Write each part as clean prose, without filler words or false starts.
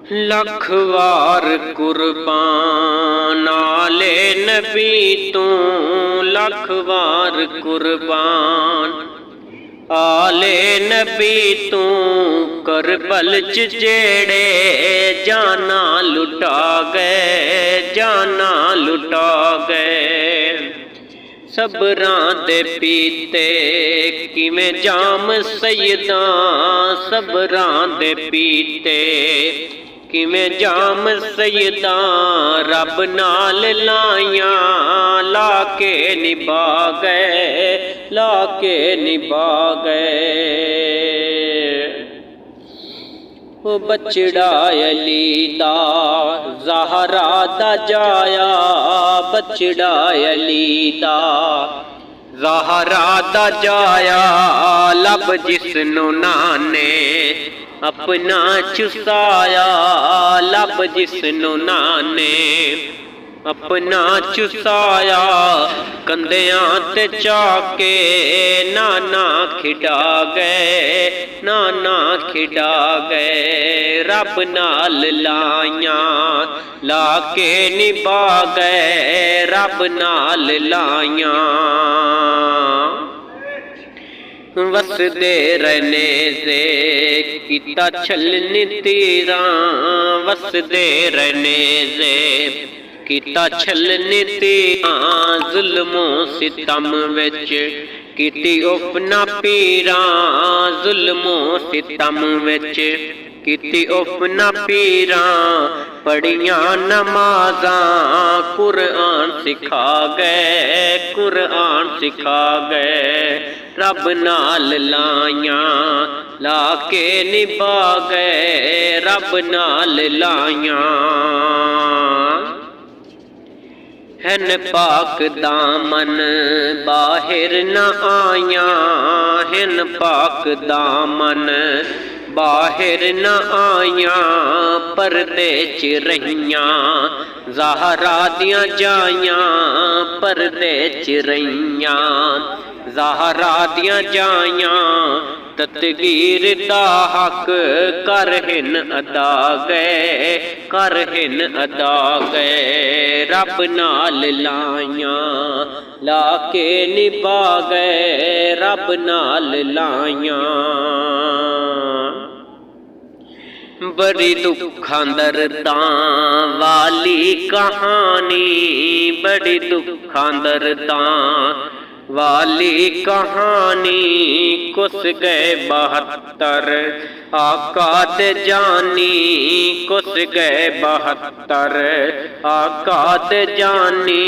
लख वार कुर्बान आले नबी तू, लख वार कुर्बान आले नबी तू। करबल च जेड़े जाना लुटा गए, जाना लुटा गए। सबरां दे पीते किवें जाम सैयदा, सबरां दे पीते किवें जाम सैयदा। रब नाल लाइयां ला के निभा गए, ला के निभा गए। ओ बचड़ा अली दा ज़हरा दा जाया, बचड़ा अली दा ज़हरा दा जाया। लब जिसनू नाने अपना चुसाया, लब जिसनू नाने अपना चुसाया। कंधियां ते चाके नाना खिडा गए, नाना खिडा गए। रब नाल लाइयां ला के निभा गए, रब नाल लाइयां। वसदे रहने से किता छलन तीरा, वसदे रहने से किता छलन तीरा। जुल्मो सितम विच कीती उपना पीरा, जुल्मो सितम विच कीती उपना पीरा। पढ़ियां नमाज़ां कुरआन सिखा गए, कुरआन सिखा गए। रब नाल लाइयां ला के निभा गए, रब नाल लाइयां। हैन पाक दामन बाहिर न आइयां, हैन पाक दामन बाहिर न आइयां। परदे च रहियां ज़हरा दियां जाइयां, परदे च रहियां ज़हरा दियां जाइयां। तदगीर दा हक कर हिन अदा गए, कर हिन अदा गए। रब नाल लाइयां ला के निभा गए, रब नाल लाइयां। बड़ी दुखां दर्दां वाली कहानी, बड़ी दुखां दर्दां वाली कहानी। कुस गए 72 आका दे जानी, कुस गए 72 आका दे जानी।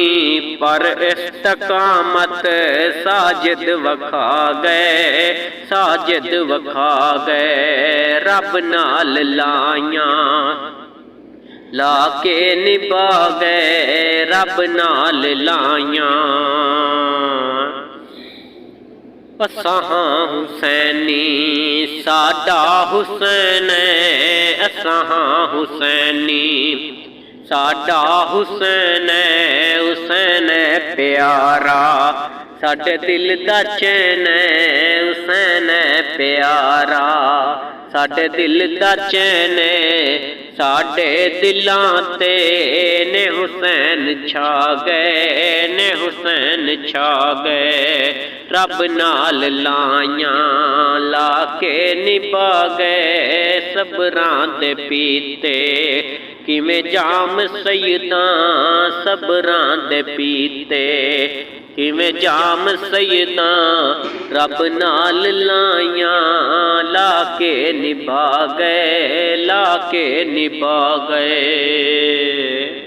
पर इस्तकामत साजिद वखा गए, साजिद वखा गए। रब नाल लाइयां ला के निभा गए, रब नाल लाइयां। असां हुसैनी साडा हुसैन, असां हुसैनी साडा हुसैन। हुसैन प्यारा साडे दिल दा चैन, हुसैन प्यारा साडे दिल दा चैन। साडे दिलां ते ने हुसैन छा गए, ने हुसैन छा गए। रब नाल लाइयां ला के निभा गए, सबरां दे पीते किवें जाम सैयदा, सबरां दे पीते किवें जाम सैयदा। रब नाल लाइयां ला के निभा गए, ला के निभा गए।